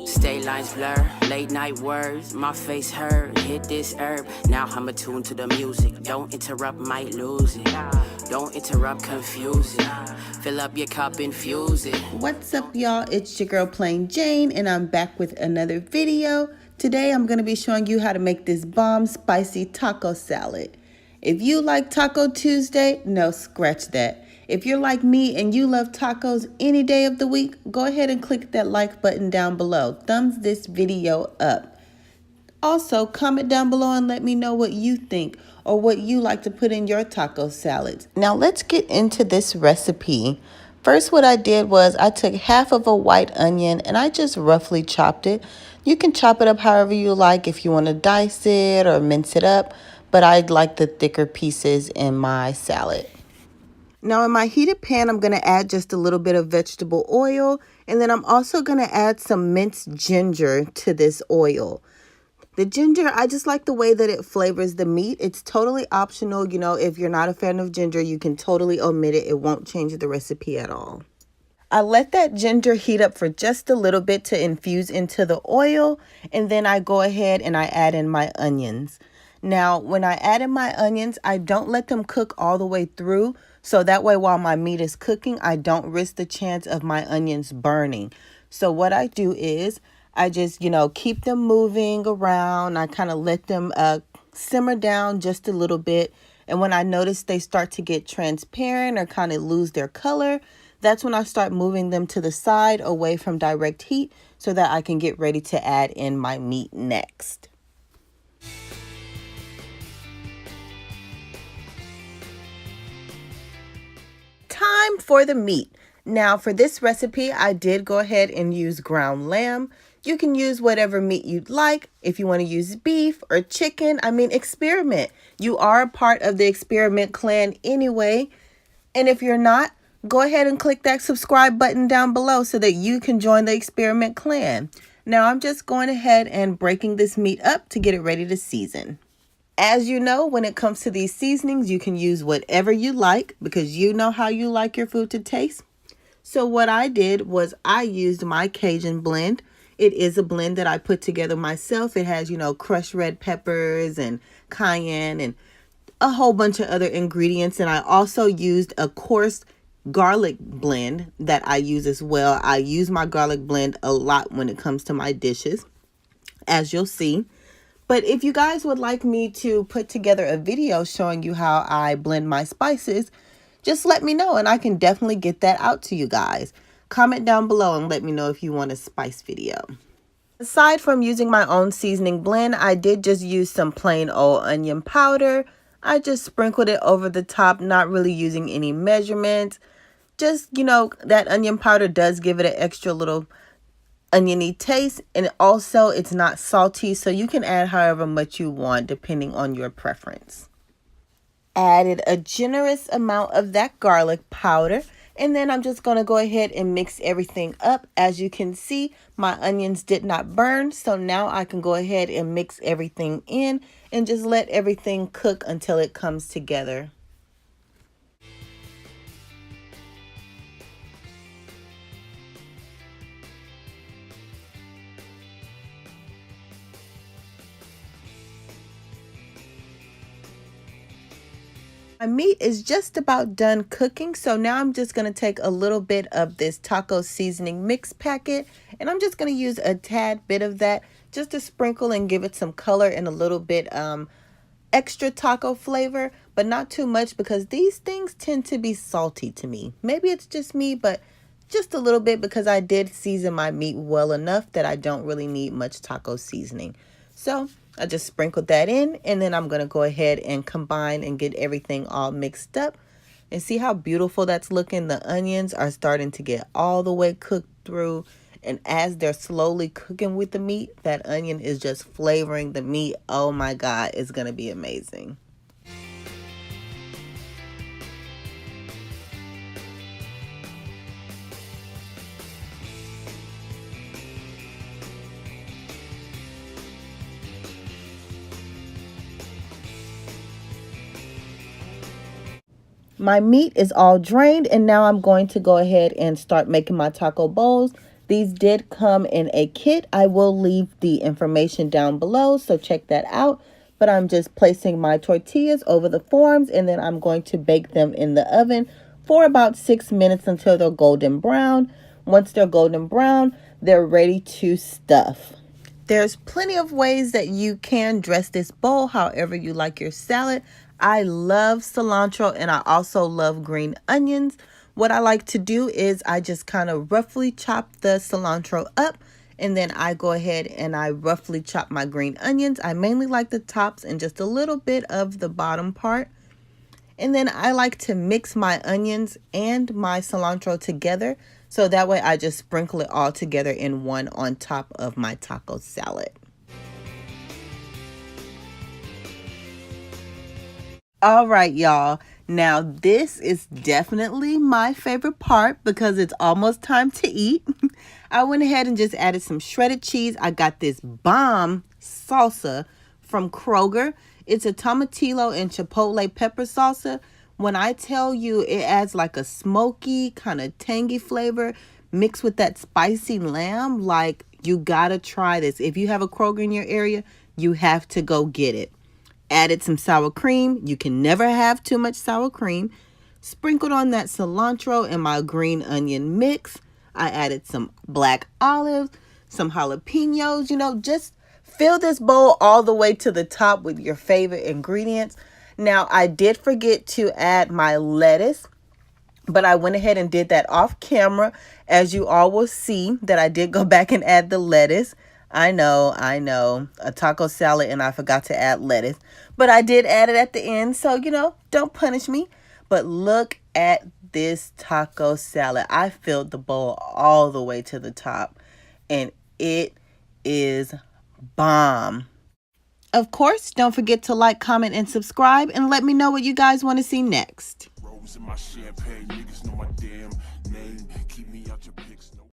Stay lines blur, late night words, my face hurt, hit this herb, now I'm attuned to the music, don't interrupt, might lose it, don't interrupt, confuse it, fill up your cup, infuse it. What's up, y'all? It's your girl Plain Jane, and I'm back with another video. Today I'm going to be showing you how to make this bomb spicy taco salad. If you like Taco Tuesday, no, scratch that. If you're like me and you love tacos any day of the week, go ahead and click that like button down below. Thumbs this video up. Also, comment down below and let me know what you think or what you like to put in your taco salads. Now let's get into this recipe. First, what I did was I took half of a white onion and I just roughly chopped it. You can chop it up however you like if you want to dice it or mince it up, but I like the thicker pieces in my salad. Now in my heated pan, I'm going to add just a little bit of vegetable oil, and then I'm also going to add some minced ginger to this oil. The ginger, I just like the way that it flavors the meat. It's totally optional. You know, if you're not a fan of ginger, you can totally omit it. It won't change the recipe at all. I let that ginger heat up for just a little bit to infuse into the oil, and then I go ahead and I add in my onions. Now, when I add in my onions, I don't let them cook all the way through, so that way while my meat is cooking, I don't risk the chance of my onions burning. So what I do is I just, keep them moving around. I kind of let them simmer down just a little bit. And when I notice they start to get transparent or kind of lose their color, that's when I start moving them to the side away from direct heat so that I can get ready to add in my meat next. Time for the meat. Now for this recipe, I did go ahead and use ground lamb. You can use whatever meat you'd like. If you want to use beef or chicken, experiment. You are a part of the experiment clan anyway. And if you're not, go ahead and click that subscribe button down below so that you can join the experiment clan. Now I'm just going ahead and breaking this meat up to get it ready to season. As you know, when it comes to these seasonings, you can use whatever you like because you know how you like your food to taste. So what I did was I used my Cajun blend. It is a blend that I put together myself. It has, crushed red peppers and cayenne and a whole bunch of other ingredients. And I also used a coarse garlic blend that I use as well. I use my garlic blend a lot when it comes to my dishes, as you'll see. But if you guys would like me to put together a video showing you how I blend my spices, just let me know and I can definitely get that out to you guys. Comment down below and let me know if you want a spice video. Aside from using my own seasoning blend, I did just use some plain old onion powder. I just sprinkled it over the top, not really using any measurements. Just, that onion powder does give it an extra little oniony taste, and also it's not salty, so you can add however much you want depending on your preference. Added a generous amount of that garlic powder, and then I'm just going to go ahead and mix everything up. As you can see, my onions did not burn, so now I can go ahead and mix everything in and just let everything cook until it comes together. My meat is just about done cooking, so now I'm just going to take a little bit of this taco seasoning mix packet, and I'm just going to use a tad bit of that just to sprinkle and give it some color and a little bit extra taco flavor, but not too much because these things tend to be salty to me. Maybe it's just me, but just a little bit because I did season my meat well enough that I don't really need much taco seasoning. So I just sprinkled that in, and then I'm going to go ahead and combine and get everything all mixed up. And see how beautiful that's looking? The onions are starting to get all the way cooked through. And as they're slowly cooking with the meat, that onion is just flavoring the meat. Oh my God, it's going to be amazing. My meat is all drained, and now I'm going to go ahead and start making my taco bowls. These did come in a kit. I will leave the information down below, so check that out. But I'm just placing my tortillas over the forms, and then I'm going to bake them in the oven for about 6 minutes until they're golden brown. Once they're golden brown, they're ready to stuff. There's plenty of ways that you can dress this bowl however you like your salad. I love cilantro and I also love green onions. What I like to do is I just kind of roughly chop the cilantro up, and then I go ahead and I roughly chop my green onions. I mainly like the tops and just a little bit of the bottom part. And then I like to mix my onions and my cilantro together, so that way I just sprinkle it all together in one on top of my taco salad. All right, y'all. Now this is definitely my favorite part because it's almost time to eat. I went ahead and just added some shredded cheese. I got this bomb salsa from Kroger. It's a tomatillo and chipotle pepper salsa. When I tell you, it adds like a smoky, kind of tangy flavor mixed with that spicy lamb. Like, you gotta try this. If you have a Kroger in your area, you have to go get it. Added some sour cream. You can never have too much sour cream. Sprinkled on that cilantro and my green onion mix. I added some black olives, some jalapenos. Just fill this bowl all the way to the top with your favorite ingredients. Now, I did forget to add my lettuce, but I went ahead and did that off camera. As you all will see that I did go back and add the lettuce. I know, a taco salad and I forgot to add lettuce, but I did add it at the end. So, don't punish me. But look at this taco salad. I filled the bowl all the way to the top and it is bomb. Of course, don't forget to like, comment, and subscribe, and let me know what you guys want to see next.